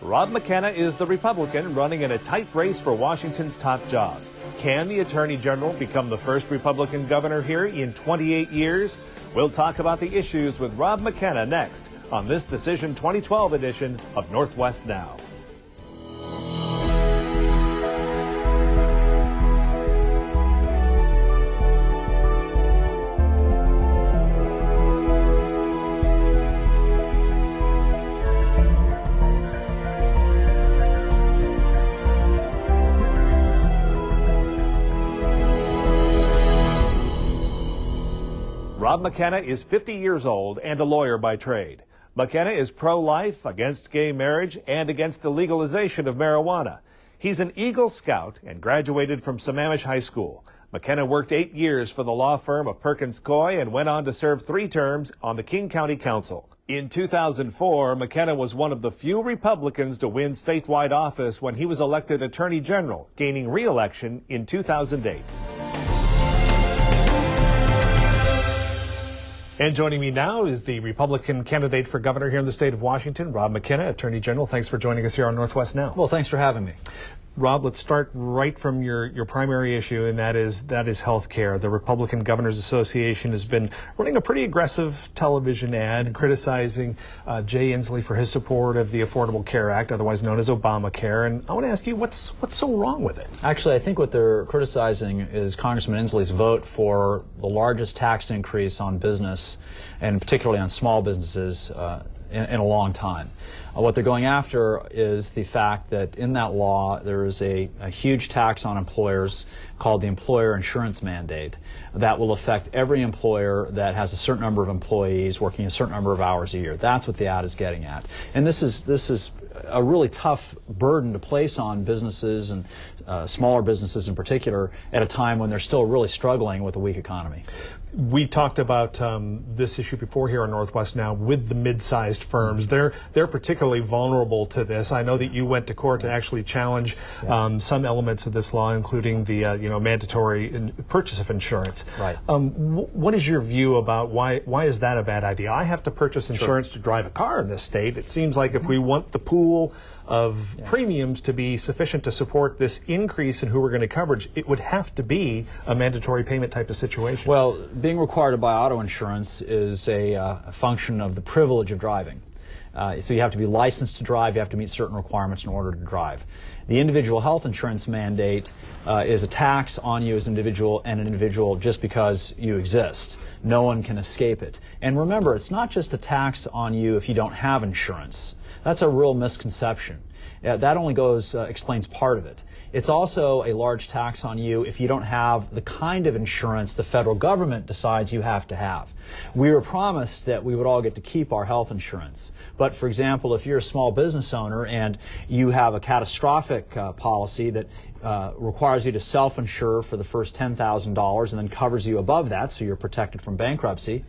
Rob McKenna is the Republican running in a tight race for Washington's top job. Can the Attorney General become the first Republican governor here in 28 years? We'll talk about the issues with Rob McKenna next on this Decision 2012 edition of Northwest Now. Rob McKenna is 50 years old and a lawyer by trade. McKenna is pro-life, against gay marriage, and against the legalization of marijuana. He's an Eagle Scout and graduated from Sammamish High School. McKenna worked 8 years for the law firm of Perkins Coie and went on to serve 3 terms on the King County Council. In 2004, McKenna was one of the few Republicans to win statewide office when he was elected Attorney General, gaining re-election in 2008. And joining me now is the Republican candidate for governor here in the state of Washington, Rob McKenna, Attorney General. Thanks for joining us here on Northwest Now. Well, thanks for having me. Rob, let's start right from your primary issue, and that is health care. The Republican Governors Association has been running a pretty aggressive television ad criticizing Jay Inslee for his support of the Affordable Care Act, otherwise known as Obamacare. And I want to ask you, what's so wrong with it? Actually, I think what they're criticizing is Congressman Inslee's vote for the largest tax increase on business, and particularly on small businesses, in a long time. What they're going after is the fact that in that law there is a huge tax on employers called the employer insurance mandate that will affect every employer that has a certain number of employees working a certain number of hours a year. That's what the ad is getting at. And this is a really tough burden to place on businesses and smaller businesses in particular at a time when they're still really struggling with a weak economy. We talked about this issue before here on Northwest Now with the mid-sized firms. They're particularly vulnerable to this. I know that you went to court to actually challenge some elements of this law, including the mandatory purchase of insurance. Right. What is your view about why is that a bad idea? I have to purchase insurance to drive a car in this state. It seems like if we want the pool of premiums to be sufficient to support this increase in who we're going to coverage, it would have to be a mandatory payment type of situation. Well, being required to buy auto insurance is a function of the privilege of driving. So you have to be licensed to drive, you have to meet certain requirements in order to drive. The individual health insurance mandate is a tax on you as an individual just because you exist. No one can escape it. And remember, it's not just a tax on you if you don't have insurance. That's a real misconception. That only explains part of it. It's also a large tax on you if you don't have the kind of insurance the federal government decides you have to have. We were promised that we would all get to keep our health insurance. But for example, if you're a small business owner and you have a catastrophic policy that requires you to self-insure for the first $10,000 and then covers you above that so you're protected from bankruptcy,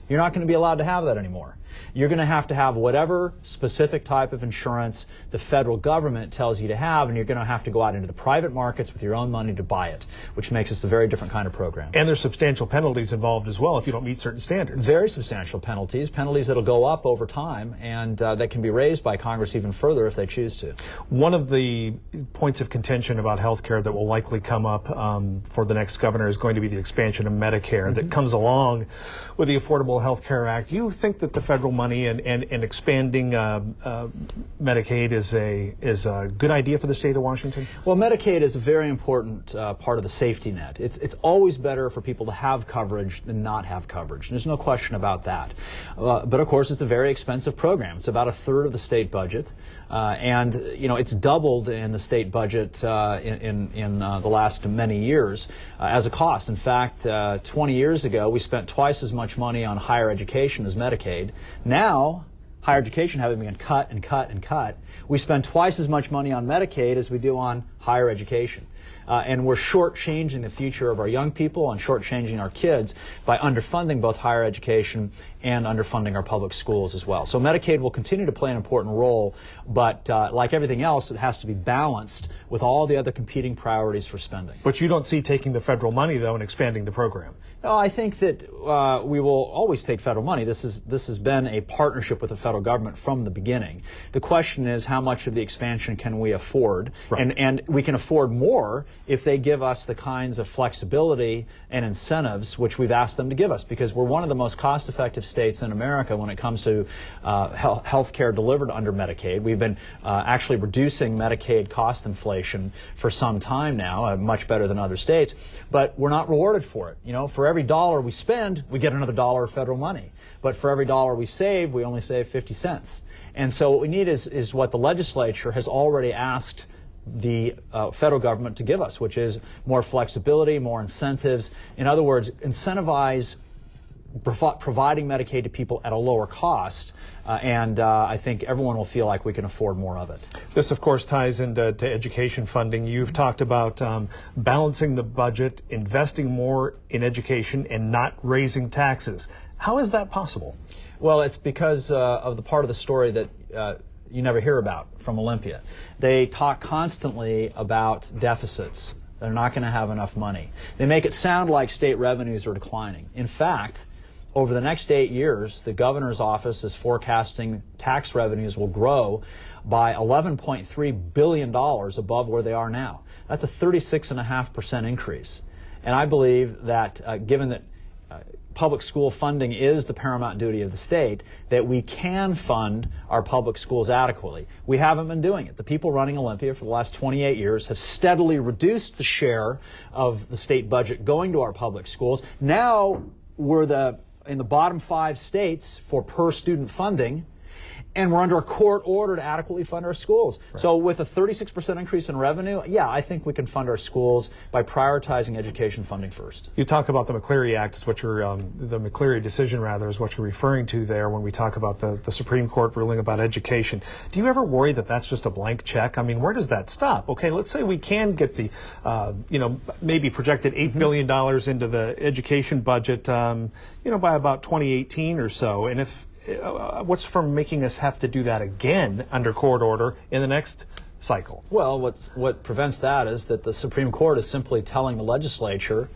you're not going to be allowed to have that anymore. You're going to have whatever specific type of insurance the federal government tells you to have, and you're going to have to go out into the private markets with your own money to buy it, which makes this a very different kind of program. And there's substantial penalties involved as well if you don't meet certain standards. Very substantial penalties that'll go up over time, and that can be raised by Congress even further if they choose to. One of the points of contention about health care that will likely come up for the next governor is going to be the expansion of Medicare that comes along with the Affordable Health Care Act. Do you think that the federal money and expanding Medicaid is a good idea for the state of Washington? Well, Medicaid is a very important part of the safety net. It's always better for people to have coverage than not have coverage. There's no question about that. But of course, it's a very expensive program. It's about 1/3 of the state budget, and it's doubled in the state budget in the last many years as a cost. In fact, 20 years ago, we spent twice as much money on higher education as Medicaid. Now, higher education having been cut and cut and cut, we spend twice as much money on Medicaid as we do on higher education. And we're shortchanging the future of our young people and shortchanging our kids by underfunding both higher education and underfunding our public schools as well. So Medicaid will continue to play an important role, but like everything else, it has to be balanced with all the other competing priorities for spending. But you don't see taking the federal money, though, and expanding the program. No, I think that we will always take federal money. This has been a partnership with the federal government from the beginning. The question is, how much of the expansion can we afford? Right. And we can afford more if they give us the kinds of flexibility and incentives which we've asked them to give us, because we're one of the most cost-effective states in America when it comes to health care delivered under Medicaid. We've been actually reducing Medicaid cost inflation for some time now, much better than other states, but we're not rewarded for it. You know, for every dollar we spend, we get another dollar of federal money. But for every dollar we save, we only save 50 cents. And so what we need is what the legislature has already asked the federal government to give us, which is more flexibility, more incentives. In other words, incentivize providing Medicaid to people at a lower cost, and I think everyone will feel like we can afford more of it. This, of course, ties into education funding. You've talked about balancing the budget, investing more in education, and not raising taxes. How is that possible? Well, it's because of the part of the story that you never hear about from Olympia. They talk constantly about deficits. They're not going to have enough money. They make it sound like state revenues are declining. In fact, over the next 8 years, the governor's office is forecasting tax revenues will grow by $11.3 billion above where they are now. That's a 36.5% increase. And I believe that given that public school funding is the paramount duty of the state, that we can fund our public schools adequately. We haven't been doing it. The people running Olympia for the last 28 years have steadily reduced the share of the state budget going to our public schools. Now we're in the bottom 5 states for per student funding, and we're under a court order to adequately fund our schools. Right. So with a 36% increase in revenue, yeah, I think we can fund our schools by prioritizing education funding first. You talk about the McCleary Act, is what you're, the McCleary decision, rather, is what you're referring to there when we talk about the Supreme Court ruling about education. Do you ever worry that that's just a blank check? I mean, where does that stop? Okay, let's say we can get the, maybe projected $8 billion into the education budget, by about 2018 or so, and if what's from making us have to do that again under court order in the next cycle? Well, what prevents that is that the Supreme Court is simply telling the legislature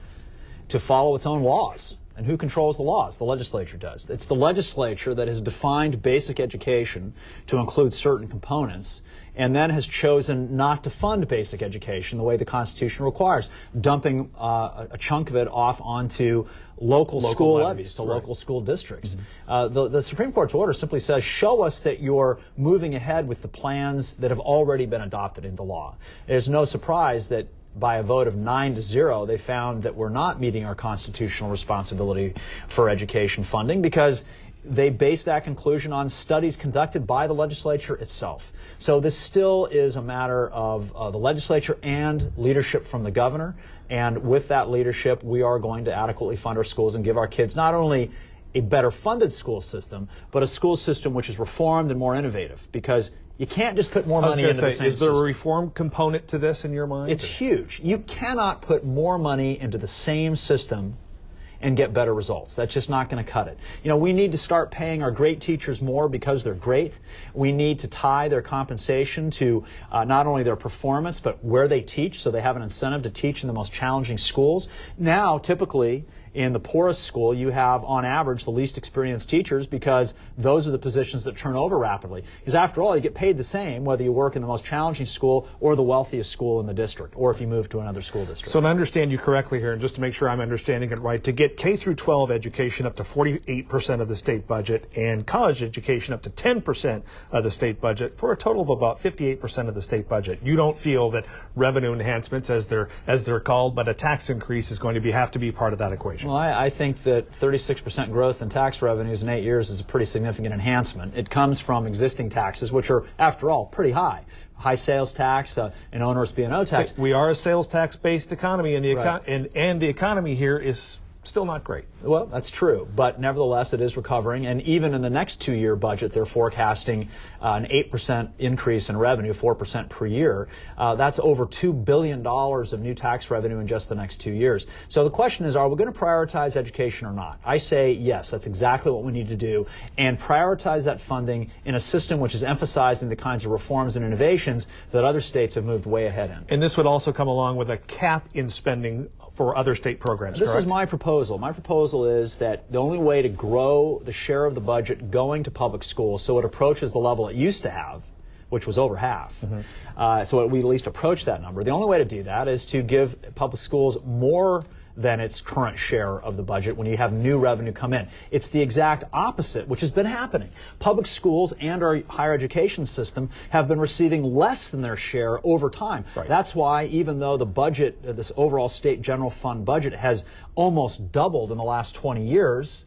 to follow its own laws. And who controls the laws? The legislature does. It's the legislature that has defined basic education to include certain components, and then has chosen not to fund basic education the way the Constitution requires, dumping a chunk of it off onto local school levies, to local school districts. Mm-hmm. The Supreme Court's order simply says, show us that you're moving ahead with the plans that have already been adopted into law. There's no surprise that by a vote of 9-0, they found that we're not meeting our constitutional responsibility for education funding, because they based that conclusion on studies conducted by the legislature itself. So this still is a matter of the legislature and leadership from the governor. And with that leadership, we are going to adequately fund our schools and give our kids not only a better funded school system, but a school system which is reformed and more innovative, because you can't just put more money into the same system. Is there a reform component to this in your mind? It's huge. You cannot put more money into the same system and get better results. That's just not going to cut it. We need to start paying our great teachers more because they're great. We need to tie their compensation to not only their performance, but where they teach, so they have an incentive to teach in the most challenging schools. Now, typically, in the poorest school, you have, on average, the least experienced teachers, because those are the positions that turn over rapidly. Because after all, you get paid the same whether you work in the most challenging school or the wealthiest school in the district, or if you move to another school district. So to understand you correctly here, and just to make sure I'm understanding it right, to get K through 12 education up to 48% of the state budget and college education up to 10% of the state budget, for a total of about 58% of the state budget, you don't feel that revenue enhancements, as they're called, but a tax increase is going to have to be part of that equation? Well, I think that 36% growth in tax revenues in 8 years is a pretty significant enhancement. It comes from existing taxes, which are, after all, pretty high. High sales tax, an onerous B&O tax. We are a sales tax-based economy, and the economy here is still not great. Well, that's true, but nevertheless, it is recovering. And even in the next 2-year budget, they're forecasting an 8% increase in revenue, 4% per year. That's over $2 billion of new tax revenue in just the next 2 years. So the question is, are we going to prioritize education or not? I say yes, that's exactly what we need to do, and prioritize that funding in a system which is emphasizing the kinds of reforms and innovations that other states have moved way ahead in. And this would also come along with a cap in spending for other state programs, This correct? is my proposal. My proposal is that the only way to grow the share of the budget going to public schools so it approaches the level it used to have, which was over half, so we at least approach that number. The only way to do that is to give public schools more than its current share of the budget when you have new revenue come in. It's the exact opposite, which has been happening. Public schools and our higher education system have been receiving less than their share over time. Right. That's why even though the budget, this overall state general fund budget has almost doubled in the last 20 years,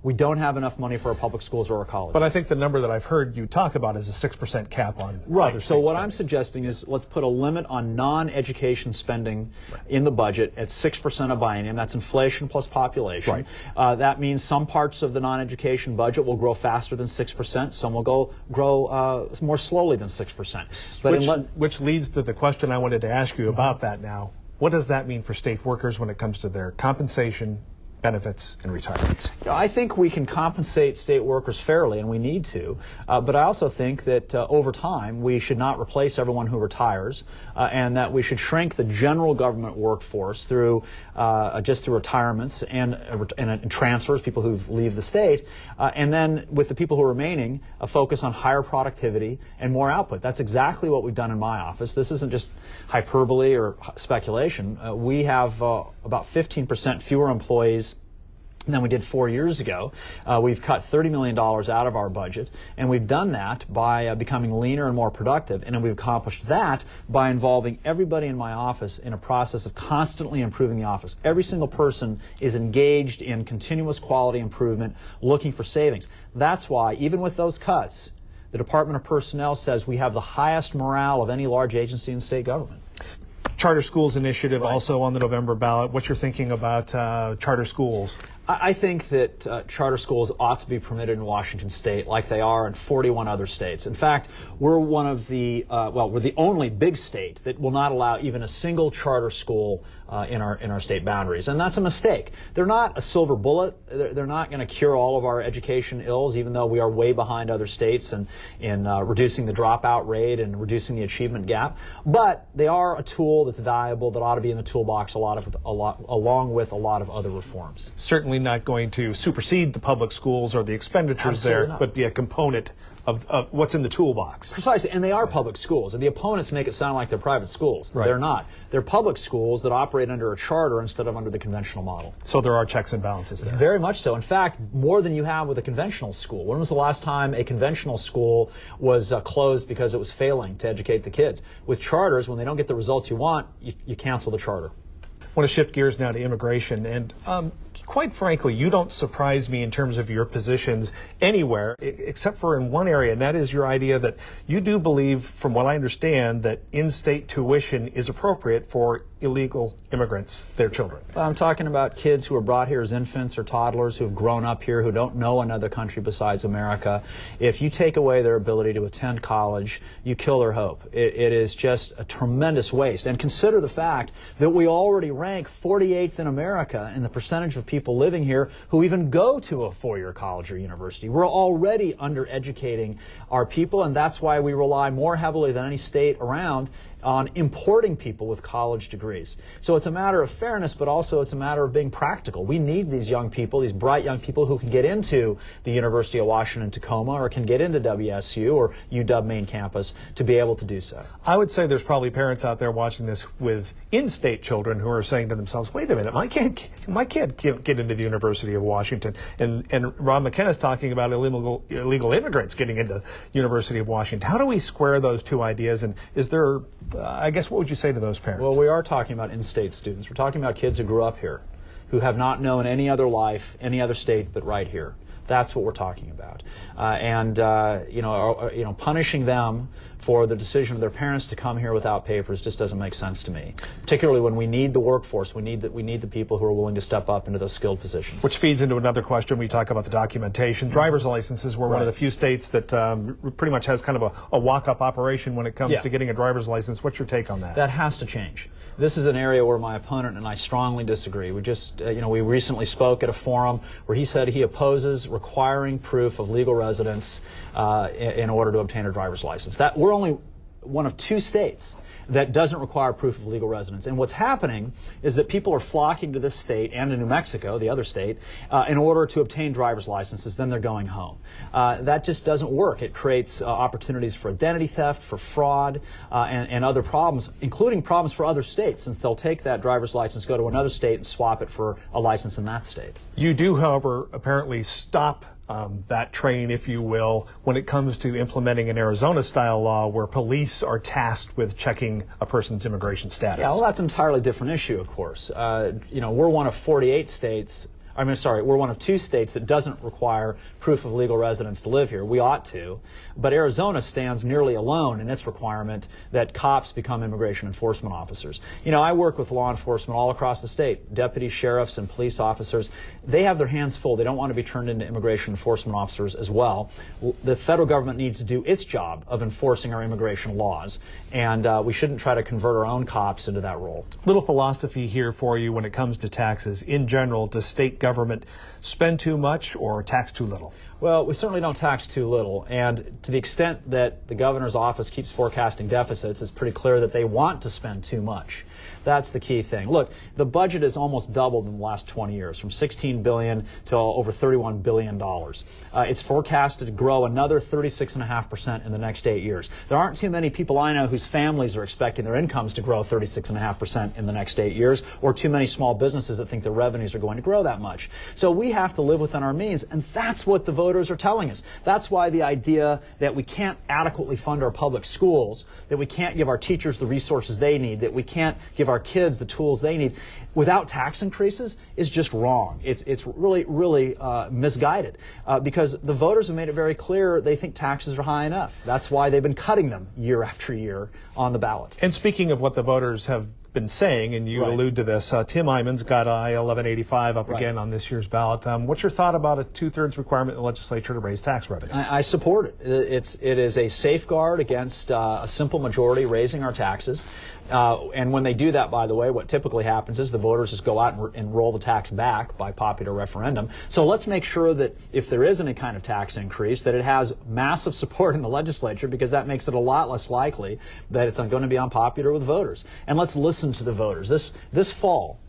we don't have enough money for our public schools or our colleges. But I think the number that I've heard you talk about is a 6% cap on Right. So what spending. I'm suggesting is let's put a limit on non-education spending in the budget at 6% of biennium. That's inflation plus population. Right. That means some parts of the non-education budget will grow faster than 6%. Some will grow more slowly than 6%. But Which leads to the question I wanted to ask you about that now. What does that mean for state workers when it comes to their compensation, benefits, and retirements? I think we can compensate state workers fairly, and we need to. But I also think that over time we should not replace everyone who retires, and that we should shrink the general government workforce through just through retirements and transfers, people who leave the state, and then with the people who are remaining, a focus on higher productivity and more output. That's exactly what we've done in my office. This isn't just hyperbole or speculation. We have about 15% fewer employees than we did 4 years ago. We've cut $30 million out of our budget, and we've done that by becoming leaner and more productive, and we've accomplished that by involving everybody in my office in a process of constantly improving the office. Every single person is engaged in continuous quality improvement, looking for savings. That's why, even with those cuts, the Department of Personnel says we have the highest morale of any large agency in state government. Charter schools initiative also on the November ballot. What's your thinking about charter schools? I think that charter schools ought to be permitted in Washington State like they are in 41 other states. In fact, we're one of the, we're the only big state that will not allow even a single charter school in our state boundaries. And that's a mistake. They're not a silver bullet. They're not going to cure all of our education ills, even though we are way behind other states in reducing the dropout rate and reducing the achievement gap. But they are a tool that's valuable, that ought to be in the toolbox along with a lot of other reforms. Certainly not going to supersede the public schools or the expenditures Absolutely there, not. but be a component of what's in the toolbox. Precisely, and they are public schools. And the opponents make it sound like they're private schools. Right. They're not. They're public schools that operate under a charter instead of under the conventional model. So there are checks and balances there. Very much so. In fact, more than you have with a conventional school. When was the last time a conventional school was closed because it was failing to educate the kids? With charters, when they don't get the results you want, you cancel the charter. I want to shift gears now to immigration, and quite frankly, you don't surprise me in terms of your positions anywhere, except for in one area, and that is your idea that you do believe, from what I understand, that in-state tuition is appropriate for illegal immigrants, their children. I'm talking about kids who are brought here as infants or toddlers who have grown up here, who don't know another country besides America. If you take away their ability to attend college, you kill their hope. It is just a tremendous waste. And consider the fact that we already rank 48th in America in the percentage of people living here who even go to a four-year college or university. We're already undereducating our people, and that's why we rely more heavily than any state around on importing people with college degrees. So it's a matter of fairness, but also it's a matter of being practical. We need these young people, these bright young people who can get into the University of Washington Tacoma or can get into WSU or UW main campus to be able to do so. I would say there's probably parents out there watching this with in-state children who are saying to themselves, wait a minute, my kid can't get into the University of Washington. And Rob McKenna's talking about illegal immigrants getting into University of Washington. How do we square those two ideas? And is there, I guess, what would you say to those parents? Well, we are talking about in-state students. We're talking about kids who grew up here, who have not known any other life, any other state but right here. That's what we're talking about. Punishing them for the decision of their parents to come here without papers just doesn't make sense to me. Particularly when we need the workforce, we need the people who are willing to step up into those skilled positions. Which feeds into another question. We talk about the documentation. Driver's licenses were one of the few states that pretty much has kind of a walk-up operation when it comes to getting a driver's license. What's your take on that? That has to change. This is an area where my opponent and I strongly disagree. We just, we recently spoke at a forum where he said he opposes requiring proof of legal residence in order to obtain a driver's license. We're only one of 2 states that doesn't require proof of legal residence. And what's happening is that people are flocking to this state and to New Mexico, the other state, in order to obtain driver's licenses. Then they're going home. That just doesn't work. It creates opportunities for identity theft, for fraud, and other problems, including problems for other states, since they'll take that driver's license, go to another state, and swap it for a license in that state. You do, however, apparently stop that train, if you will, when it comes to implementing an Arizona-style law where police are tasked with checking a person's immigration status. Yeah, well, that's an entirely different issue, of course. We're one of 48 states. We're one of 2 states that doesn't require proof of legal residence to live here. We ought to. But Arizona stands nearly alone in its requirement that cops become immigration enforcement officers. I work with law enforcement all across the state, deputy sheriffs and police officers. They have their hands full. They don't want to be turned into immigration enforcement officers as well. The federal government needs to do its job of enforcing our immigration laws, and we shouldn't try to convert our own cops into that role. Little philosophy here for you when it comes to taxes. In general, does state government spend too much or tax too little? Well, we certainly don't tax too little, and to the extent that the governor's office keeps forecasting deficits, it's pretty clear that they want to spend too much. That's the key thing. Look, the budget has almost doubled in the last 20 years, from $16 billion to over $31 billion. It's forecasted to grow another 36.5% in the next 8 years. There aren't too many people I know whose families are expecting their incomes to grow 36.5% in the next 8 years, or too many small businesses that think their revenues are going to grow that much. So we have to live within our means, and that's what the voters are telling us. That's why the idea that we can't adequately fund our public schools, that we can't give our teachers the resources they need, that we can't give our kids the tools they need without tax increases is just wrong. It's really misguided because the voters have made it very clear they think taxes are high enough. That's why they've been cutting them year after year on the ballot. And speaking of what the voters have been saying, and you allude to this, Tim Eyman's got I 1185 up again on this year's ballot. What's your thought about a 2/3 requirement in the legislature to raise tax revenues? I support it. It is a safeguard against a simple majority raising our taxes. And when they do that, by the way, what typically happens is the voters just go out and roll the tax back by popular referendum. So let's make sure that if there is any kind of tax increase, that it has massive support in the legislature, because that makes it a lot less likely that it's going to be unpopular with voters. And let's listen to the voters. This fall,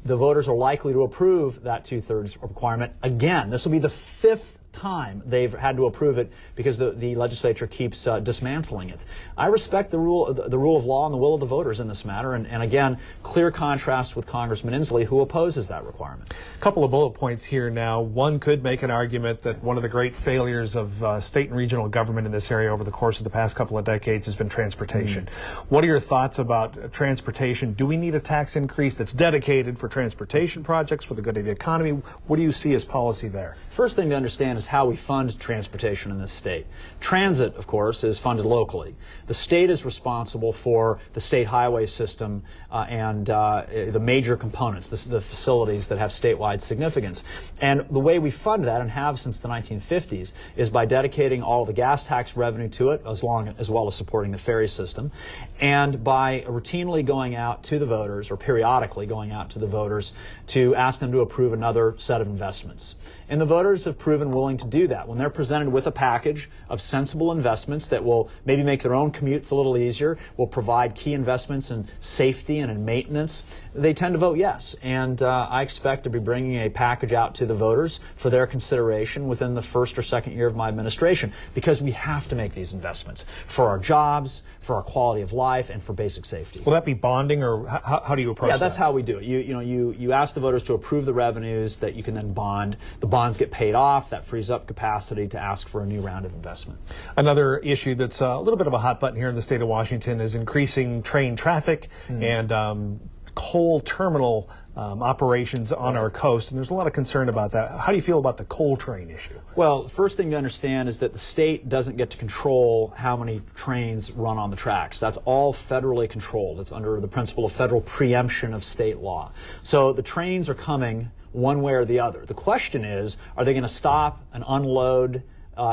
the voters are likely to approve that 2/3 requirement again. This will be the 5th time they've had to approve it because the legislature keeps dismantling it. I respect the rule of law and the will of the voters in this matter, and again, clear contrast with Congressman Inslee, who opposes that requirement. A couple of bullet points here now. One could make an argument that one of the great failures of state and regional government in this area over the course of the past couple of decades has been transportation. What are your thoughts about transportation? Do we need a tax increase that's dedicated for transportation projects for the good of the economy? What do you see as policy there? First thing to understand is how we fund transportation in this state. Transit, of course, is funded locally. The state is responsible for the state highway system and the major components, the facilities that have statewide significance. And the way we fund that, and have since the 1950s, is by dedicating all the gas tax revenue to it, as well as supporting the ferry system, and by routinely going out to the voters, or periodically going out to the voters, to ask them to approve another set of investments. And the voters have proven willing to do that. When they're presented with a package of sensible investments that will maybe make their own commutes a little easier, will provide key investments in safety and in maintenance, they tend to vote yes. And I expect to be bringing a package out to the voters for their consideration within the first or second year of my administration, because we have to make these investments for our jobs, for our quality of life, and for basic safety. Will that be bonding, or how do you approach that? Yeah, that's how we do it. You ask the voters to approve the revenues that you can then bond. The bonds get paid off. That frees up capacity to ask for a new round of investment. Another issue that's a little bit of a hot button here in the state of Washington is increasing train traffic and coal terminal operations on our coast, and there's a lot of concern about that. How do you feel about the coal train issue? Well, the first thing to understand is that the state doesn't get to control how many trains run on the tracks. That's all federally controlled. It's under the principle of federal preemption of state law. So the trains are coming one way or the other. The question is, are they going to stop and unload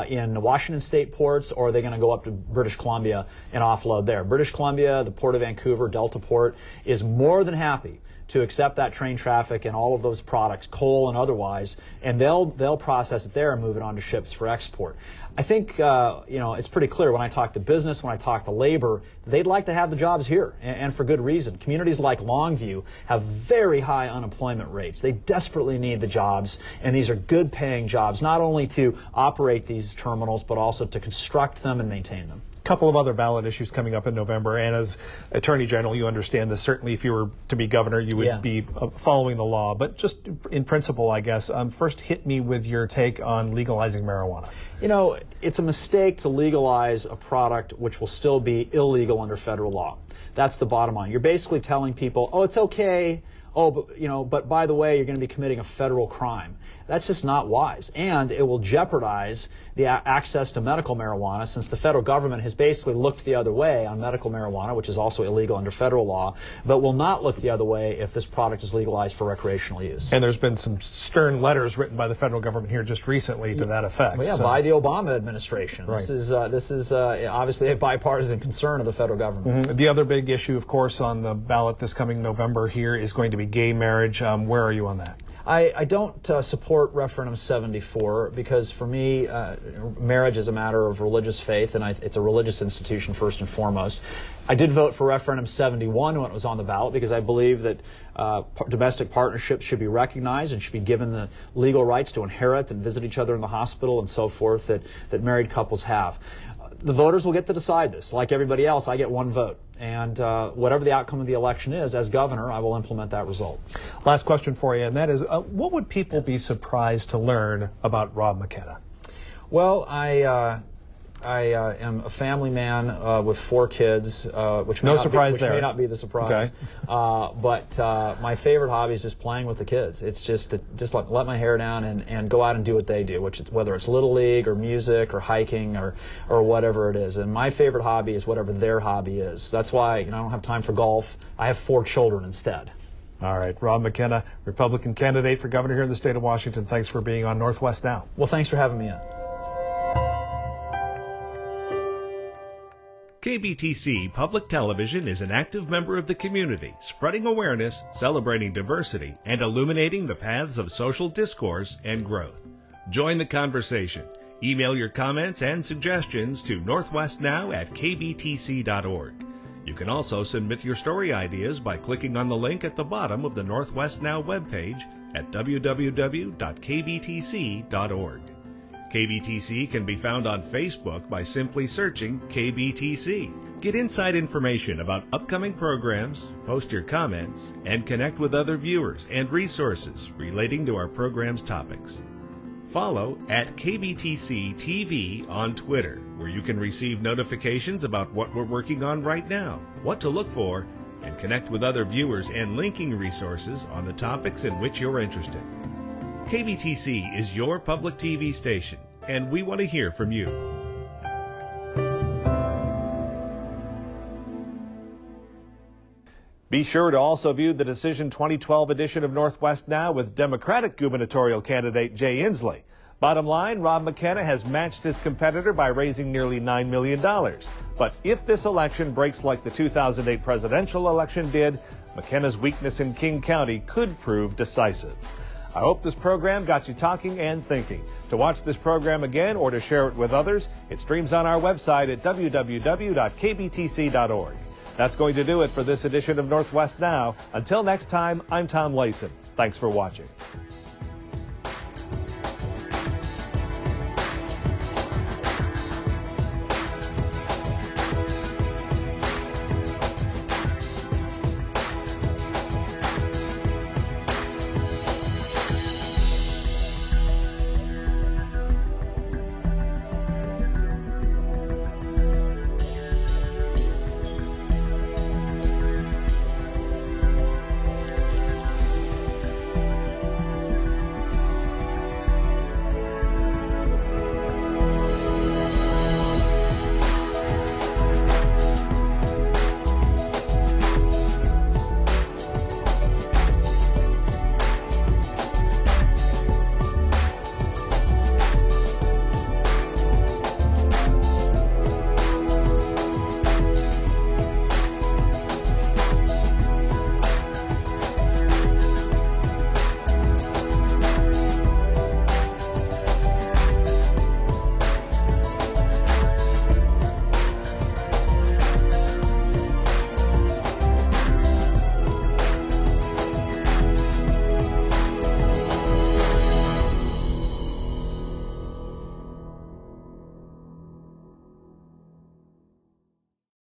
in Washington state ports, or are they going to go up to British Columbia and offload there? British Columbia, the Port of Vancouver, Delta Port, is more than happy to accept that train traffic and all of those products, coal and otherwise, and they'll process it there and move it onto ships for export. I think it's pretty clear when I talk to business, when I talk to labor, they'd like to have the jobs here, and for good reason. Communities like Longview have very high unemployment rates. They desperately need the jobs, and these are good paying jobs, not only to operate these terminals, but also to construct them and maintain them. Couple of other ballot issues coming up in November, and as Attorney General, you understand this. Certainly, if you were to be governor, you would be following the law. But just in principle, I guess, first hit me with your take on legalizing marijuana. You know, it's a mistake to legalize a product which will still be illegal under federal law. That's the bottom line. You're basically telling people, oh, it's okay. Oh, but by the way, you're going to be committing a federal crime. That's just not wise, and it will jeopardize the access to medical marijuana, since the federal government has basically looked the other way on medical marijuana, which is also illegal under federal law, but will not look the other way if this product is legalized for recreational use. And there's been some stern letters written by the federal government here just recently to that effect. Well, yeah, by the Obama administration. Right. This is obviously a bipartisan concern of the federal government. Mm-hmm. The other big issue, of course, on the ballot this coming November here is going to be gay marriage. Where are you on that? I don't support referendum 74 because for me, marriage is a matter of religious faith, and it's a religious institution first and foremost. I did vote for referendum 71 when it was on the ballot because I believe that domestic partnerships should be recognized and should be given the legal rights to inherit and visit each other in the hospital and so forth that married couples have. The voters will get to decide this. Like everybody else, I get one vote. And whatever the outcome of the election is, as governor, I will implement that result. Last question for you, and that is, what would people be surprised to learn about Rob McKenna? Well, I am a family man with 4 kids, which may not be the surprise. Okay. But my favorite hobby is just playing with the kids. It's just let my hair down and go out and do what they do, whether it's Little League or music or hiking or whatever it is. And my favorite hobby is whatever their hobby is. That's why I don't have time for golf. I have 4 children instead. All right, Rob McKenna, Republican candidate for governor here in the state of Washington. Thanks for being on Northwest Now. Well, thanks for having me in. KBTC Public Television is an active member of the community, spreading awareness, celebrating diversity, and illuminating the paths of social discourse and growth. Join the conversation. Email your comments and suggestions to northwestnow@kbtc.org. You can also submit your story ideas by clicking on the link at the bottom of the Northwest Now webpage at www.kbtc.org. KBTC can be found on Facebook by simply searching KBTC. Get inside information about upcoming programs, post your comments, and connect with other viewers and resources relating to our program's topics. Follow @KBTC TV on Twitter, where you can receive notifications about what we're working on right now, what to look for, and connect with other viewers and linking resources on the topics in which you're interested. KBTC is your public TV station, and we want to hear from you. Be sure to also view the Decision 2012 edition of Northwest Now with Democratic gubernatorial candidate Jay Inslee. Bottom line, Rob McKenna has matched his competitor by raising nearly $9 million. But if this election breaks like the 2008 presidential election did, McKenna's weakness in King County could prove decisive. I hope this program got you talking and thinking. To watch this program again or to share it with others, it streams on our website at www.kbtc.org. That's going to do it for this edition of Northwest Now. Until next time, I'm Tom Layson. Thanks for watching.